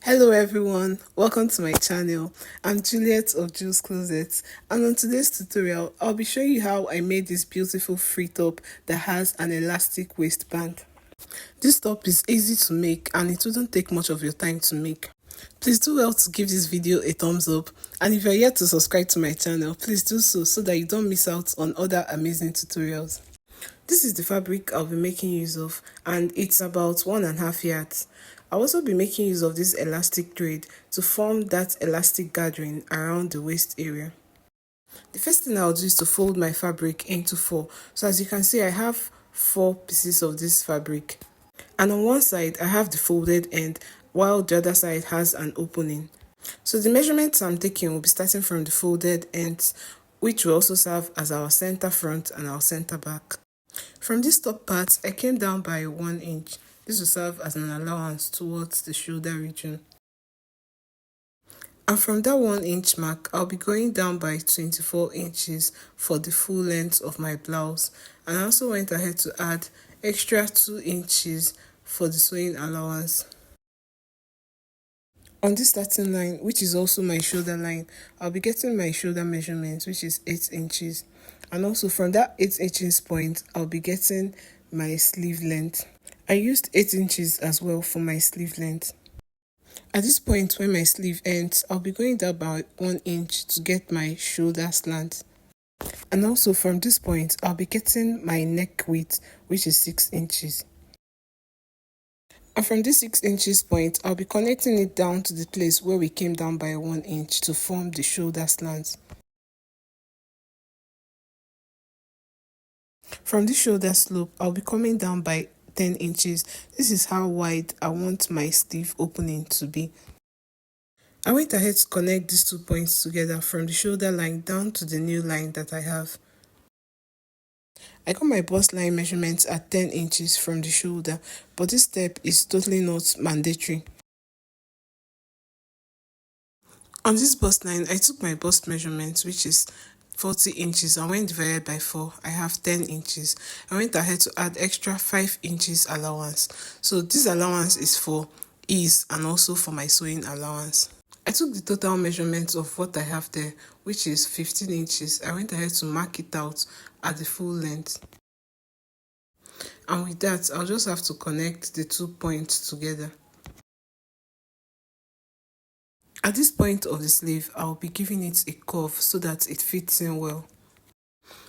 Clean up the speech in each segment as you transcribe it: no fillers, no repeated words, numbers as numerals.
Hello everyone, welcome to my channel. I'm Juliet of Jules Closet, and on today's tutorial I'll be showing you how I made this beautiful free top that has an elastic waistband. This top is easy to make and it wouldn't take much of your time to make. Please do well to give this video a thumbs up, and if you're yet to subscribe to my channel, please do so that you don't miss out on other amazing tutorials. This is the fabric I'll be making use of, and it's about 1.5 yards. I'll also be making use of this elastic thread to form that elastic gathering around the waist area. The first thing I'll do is to fold my fabric into 4. So as you can see, I have 4 pieces of this fabric. And on one side, I have the folded end, while the other side has an opening. So the measurements I'm taking will be starting from the folded ends, which will also serve as our center front and our center back. From this top part, I came down by 1 inch. This will serve as an allowance towards the shoulder region. And from that 1 inch mark, I'll be going down by 24 inches for the full length of my blouse. And I also went ahead to add extra 2 inches for the sewing allowance. On this starting line, which is also my shoulder line, I'll be getting my shoulder measurement, which is 8 inches. And also from that 8 inches point, I'll be getting my sleeve length. I used 8 inches as well for my sleeve length. At this point when my sleeve ends, I'll be going down by 1 inch to get my shoulder slant. And also from this point, I'll be getting my neck width, which is 6 inches. And from this 6 inches point, I'll be connecting it down to the place where we came down by 1 inch to form the shoulder slant. From this shoulder slope, I'll be coming down by 10 inches. This is how wide I want my sleeve opening to be. I went ahead to connect these 2 points together from the shoulder line down to the new line that I have. I got my bust line measurements at 10 inches from the shoulder, but this step is totally not mandatory. On this bust line, I took my bust measurement, which is 40 inches, and when divided by 4, I have 10 inches. I went ahead to add extra 5 inches allowance. So this allowance is for ease and also for my sewing allowance. I took the total measurement of what I have there, which is 15 inches. I went ahead to mark it out at the full length. And with that, I'll just have to connect the 2 points together. At this point of the sleeve, I'll be giving it a curve so that it fits in well.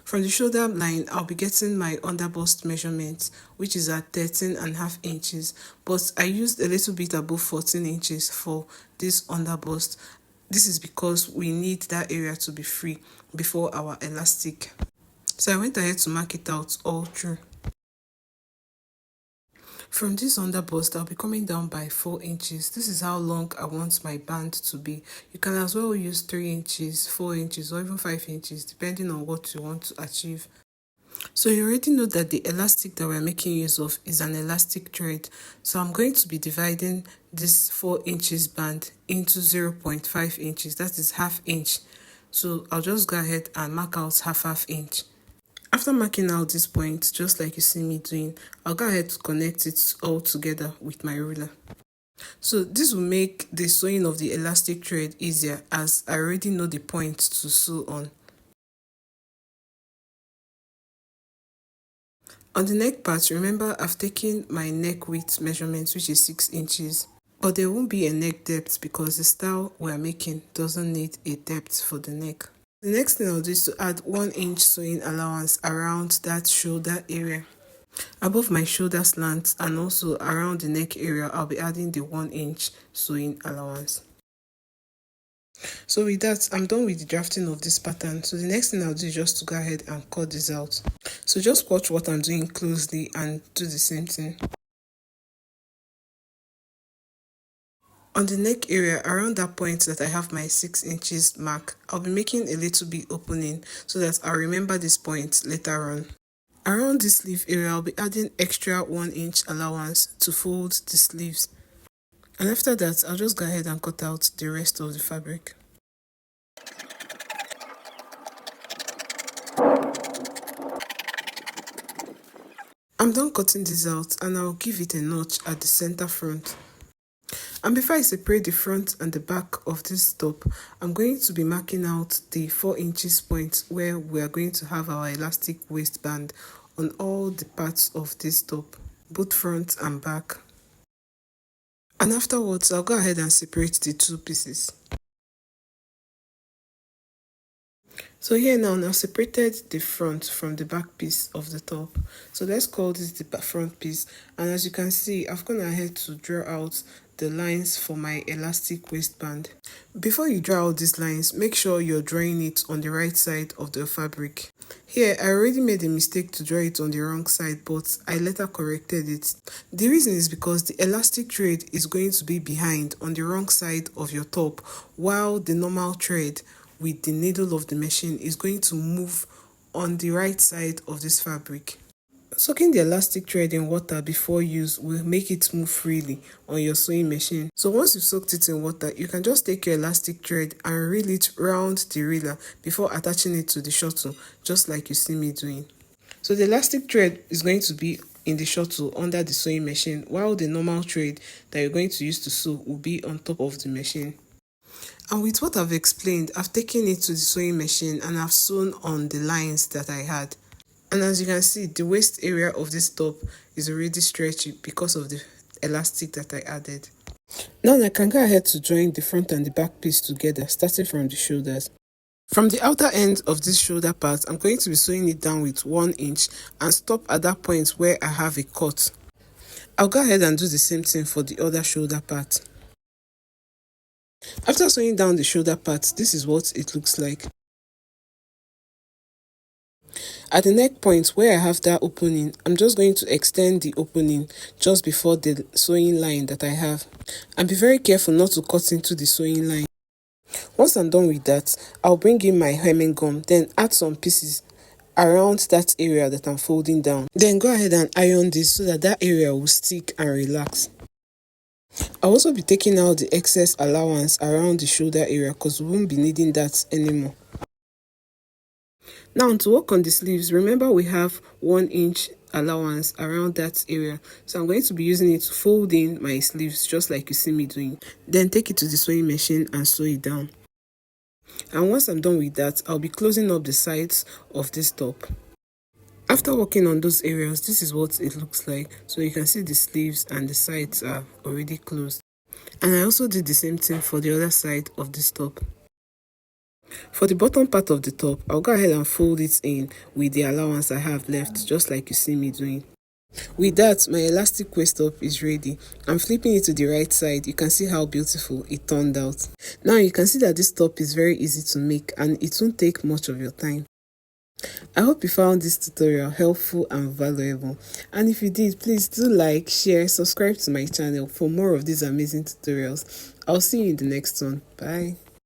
From the shoulder line, I'll be getting my underbust measurement, which is at 13.5 inches, but I used a little bit above 14 inches for this underbust. This is because we need that area to be free before our elastic. So I went ahead to mark it out all through. From this underbust, I'll be coming down by 4 inches. This is how long I want my band to be. You can as well use 3 inches, 4 inches, or even 5 inches, depending on what you want to achieve. So you already know that the elastic that we're making use of is an elastic thread. So I'm going to be dividing this 4 inches band into 0.5 inches. That is ½ inch. So I'll just go ahead and mark out ½ inch. After marking out this point, just like you see me doing, I'll go ahead to connect it all together with my ruler. So this will make the sewing of the elastic thread easier, as I already know the point to sew on. On the neck part, remember I've taken my neck width measurement, which is 6 inches. But there won't be a neck depth because the style we're making doesn't need a depth for the neck. The next thing I'll do is to add 1 inch sewing allowance around that shoulder area. Above my shoulder slant and also around the neck area, I'll be adding the 1 inch sewing allowance. So with that, I'm done with the drafting of this pattern. So the next thing I'll do is just to go ahead and cut this out. So just watch what I'm doing closely and do the same thing. On the neck area, around that point that I have my 6 inches mark, I'll be making a little bit opening so that I'll remember this point later on. Around the sleeve area, I'll be adding extra 1 inch allowance to fold the sleeves. And after that, I'll just go ahead and cut out the rest of the fabric. I'm done cutting this out, and I'll give it a notch at the center front. And before I separate the front and the back of this top, I'm going to be marking out the 4 inches point where we are going to have our elastic waistband on all the parts of this top, both front and back. And afterwards, I'll go ahead and separate the two pieces. So here now, I've separated the front from the back piece of the top. So let's call this the front piece. And as you can see, I've gone ahead to draw out the lines for my elastic waistband. Before you draw out these lines, make sure you're drawing it on the right side of the fabric. Here, I already made a mistake to draw it on the wrong side, but I later corrected it. The reason is because the elastic thread is going to be behind on the wrong side of your top, while the normal thread with the needle of the machine is going to move on the right side of this fabric. Soaking the elastic thread in water before use will make it move freely on your sewing machine. So once you've soaked it in water, you can just take your elastic thread and reel it round the reeler before attaching it to the shuttle, just like you see me doing. So the elastic thread is going to be in the shuttle under the sewing machine, while the normal thread that you're going to use to sew will be on top of the machine. And with what I've explained, I've taken it to the sewing machine and I've sewn on the lines that I had. And as you can see, the waist area of this top is already stretchy because of the elastic that I added. Now I can go ahead to join the front and the back piece together, starting from the shoulders. From the outer end of this shoulder part, I'm going to be sewing it down with 1 inch and stop at that point where I have a cut. I'll go ahead and do the same thing for the other shoulder part. After sewing down the shoulder part, this is what it looks like. At the neck point where I have that opening, I'm just going to extend the opening just before the sewing line that I have. And be very careful not to cut into the sewing line. Once I'm done with that, I'll bring in my hemming gum, then add some pieces around that area that I'm folding down. Then go ahead and iron this so that that area will stick and relax. I'll also be taking out the excess allowance around the shoulder area because we won't be needing that anymore. Now to work on the sleeves, remember we have 1 inch allowance around that area. So I'm going to be using it to fold in my sleeves just like you see me doing. Then take it to the sewing machine and sew it down. And once I'm done with that, I'll be closing up the sides of this top. After working on those areas, this is what it looks like. So you can see the sleeves and the sides are already closed. And I also did the same thing for the other side of this top. For the bottom part of the top, I'll go ahead and fold it in with the allowance I have left, just like you see me doing. With that, my elastic waist top is ready. I'm flipping it to the right side. You can see how beautiful it turned out. Now you can see that this top is very easy to make and it won't take much of your time. I hope you found this tutorial helpful and valuable. And if you did, please do like, share, subscribe to my channel for more of these amazing tutorials. I'll see you in the next one. Bye.